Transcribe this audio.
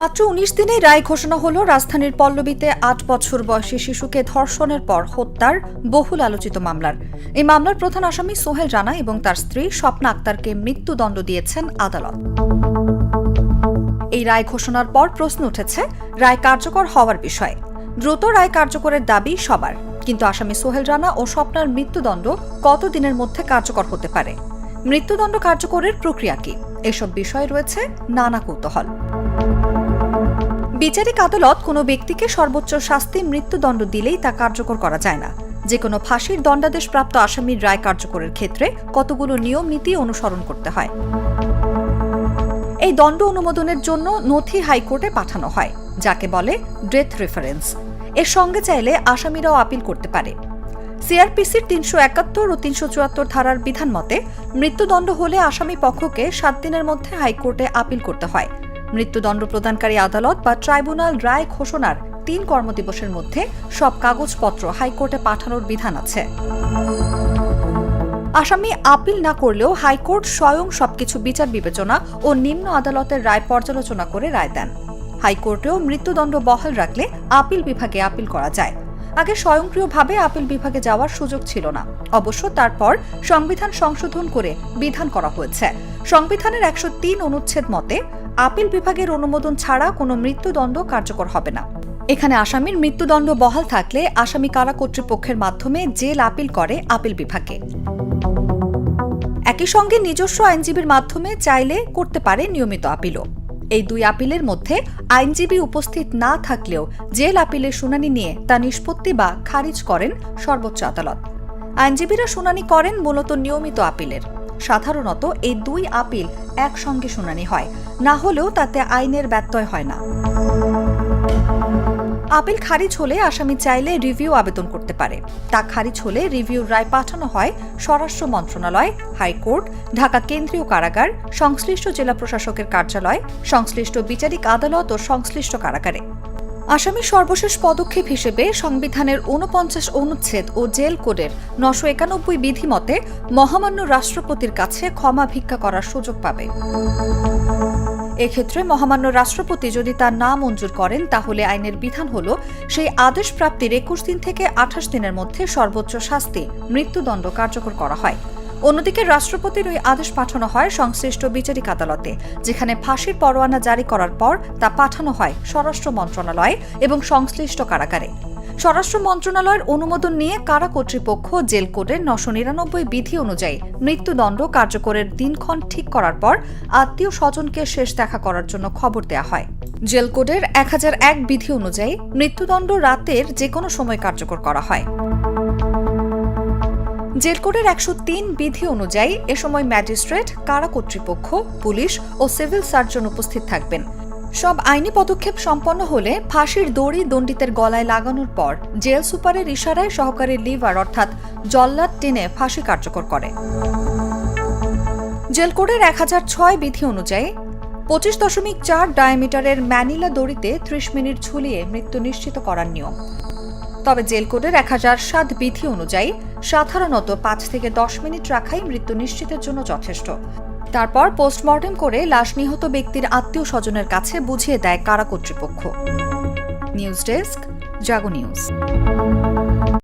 মাত্র ১৯ দিনে রায় ঘোষণা হল রাজধানীর পল্লবীতে ৮ বছর বয়সী শিশুকে ধর্ষণের পর হত্যার বহুল আলোচিত মামলার। এই মামলার প্রধান আসামি সোহেল রানা এবং তার স্ত্রী স্বপ্না আক্তারকে মৃত্যুদণ্ড দিয়েছেন আদালত। এই রায় ঘোষণার পর প্রশ্ন উঠেছে রায় কার্যকর হওয়ার বিষয়ে। দ্রুত রায় কার্যকরের দাবি সবার, কিন্তু আসামি সোহেল রানা ও স্বপ্নার মৃত্যুদণ্ড কত দিনের মধ্যে কার্যকর হতে পারে? মৃত্যুদণ্ড কার্যকরের প্রক্রিয়া কি? এসব বিষয়ে রয়েছে নানা কৌতূহল। বিচারিক আদালত কোনো ব্যক্তিকে সর্বোচ্চ শাস্তি মৃত্যুদণ্ড দিলেই তা কার্যকর করা যায় না। যে কোনো ফাঁসির দণ্ডাদেশপ্রাপ্ত আসামির রায় কার্যকরের ক্ষেত্রে কতগুলো নিয়ম নীতি অনুসরণ করতে হয়। এই দণ্ড অনুমোদনের জন্য নথি হাইকোর্টে পাঠানো হয়, যাকে বলে ডেথ রেফারেন্স। এর সঙ্গে চাইলে আসামিরাও আপিল করতে পারে। সিআরপিসির ৩৭১ ও ৩৭৪ ধারার বিধান মতে মৃত্যুদণ্ড হলে আসামি পক্ষকে ৭ দিনের মধ্যে হাইকোর্টে আপিল করতে হয়। মৃত্যুদণ্ড প্রদানকারী আদালত বা ট্রাইব্যুনাল রায় ঘোষণার ৩ কর্মদিবসের মধ্যে সব কাগজপত্র হাইকোর্টে পাঠানোর বিধান আছে। আসামি আপিল না করলেও হাইকোর্ট স্বয়ং সবকিছু বিচার বিবেচনা ও নিম্ন আদালতের রায় পর্যালোচনা করে রায় দেন। হাইকোর্টেও মৃত্যুদণ্ড বহাল রাখলে আপিল বিভাগে আপিল করা যায়। আগে স্বয়ংক্রিয়ভাবে আপিল বিভাগে যাওয়ার সুযোগ ছিল না। অবশ্য তারপর সংবিধান সংশোধন করে বিধান করা হয়েছে। সংবিধানের ১০৩ অনুচ্ছেদ মতে আপিল বিভাগের অনুমোদন ছাড়া কোনো মৃত্যুদণ্ড কার্যকর হবে না। এখানে আসামির মৃত্যুদণ্ড বহাল থাকলে আসামি কারা কর্তৃপক্ষের মাধ্যমে জেল আপিল করে আপিল বিভাগে। একই সঙ্গে নিজস্ব আইনজীবীর মাধ্যমে চাইলে করতে পারে নিয়মিত আপিলও। এই দুই আপিলের মধ্যে আইনজীবী উপস্থিত না থাকলেও জেল আপিলের শুনানি নিয়ে তা নিষ্পত্তি বা খারিজ করেন সর্বোচ্চ আদালত। আইনজীবীরা শুনানি করেন মূলত নিয়মিত আপিলের। সাধারণত এই দুই আপিল একসঙ্গে শুনানি হয়, না হলেও তাতে আইনের ব্যত্যয় হয় না। আপিল খারিজ হলে আসামি চাইলে রিভিউ আবেদন করতে পারে। তা খারিজ হলে রিভিউর রায় পাঠানো হয় স্বরাষ্ট্র মন্ত্রণালয়, হাইকোর্ট, ঢাকা কেন্দ্রীয় কারাগার, সংশ্লিষ্ট জেলা প্রশাসকের কার্যালয়, সংশ্লিষ্ট বিচারিক আদালত ও সংশ্লিষ্ট কারাগারে। আসামির সর্বশেষ পদক্ষেপ হিসেবে সংবিধানের ৪৯ অনুচ্ছেদ ও জেল কোডের ৯৯১ বিধি মতে মহামান্য রাষ্ট্রপতির কাছে ক্ষমা ভিক্ষা করার সুযোগ পাবে। এক্ষেত্রে মহামান্য রাষ্ট্রপতি যদি তা না মঞ্জুর করেন, তাহলে আইনের বিধান হল সেই আদেশ প্রাপ্তির ২১ দিন থেকে ২৮ দিনের মধ্যে সর্বোচ্চ শাস্তি মৃত্যুদণ্ড কার্যকর করা হয়। অন্যদিকে রাষ্ট্রপতির ওই আদেশ পাঠানো হয় সংশ্লিষ্ট বিচারিক আদালতে, যেখানে ফাঁসির পরোয়ানা জারি করার পর তা পাঠানো হয় স্বরাষ্ট্র মন্ত্রণালয় এবং সংশ্লিষ্ট কারাগারে। স্বরাষ্ট্র মন্ত্রণালয়ের অনুমোদন নিয়ে কারা কর্তৃপক্ষ জেল কোডের ৯৯৯ বিধি অনুযায়ী মৃত্যুদণ্ড কার্যকরের দিনক্ষণ ঠিক করার পর আত্মীয় স্বজনকে শেষ দেখা করার জন্য খবর দেয়া হয়। জেল কোডের ১০০১ বিধি অনুযায়ী মৃত্যুদণ্ড রাতের যে কোনো সময় কার্যকর করা হয়। জেল কোডের ১০৩ বিধি অনুযায়ী এ সময় ম্যাজিস্ট্রেট, কারা কর্তৃপক্ষ, পুলিশ ও সিভিল সার্জন উপস্থিত থাকবেন। সব আইনি পদক্ষেপ সম্পন্ন হলে ফাঁসির দড়ি দণ্ডিতের গলায় লাগানোর পর জেল সুপারের ইশারায় সহকারী লিভার অর্থাৎ জল্লাদ টেনে ফাঁসি কার্যকর করে। জেল কোডের ১০০৬ বিধি অনুযায়ী ২৫.৪ ডায়ামিটারের ম্যানিলা দড়িতে ৩০ মিনিট ঝুলিয়ে মৃত্যু নিশ্চিত করার নিয়ম। তবে জেল কোডের ১০০৭ বিধি অনুযায়ী সাধারণত ৫ থেকে ১০ মিনিট রাখাই মৃত্যু নিশ্চিতের জন্য যথেষ্ট। তারপর পোস্টমর্টেম করে লাশ নিহত ব্যক্তির আত্মীয় স্বজনের কাছে বুঝিয়ে দেয় কারা কর্তৃপক্ষ। নিউজ ডেস্ক, জাগো নিউজ।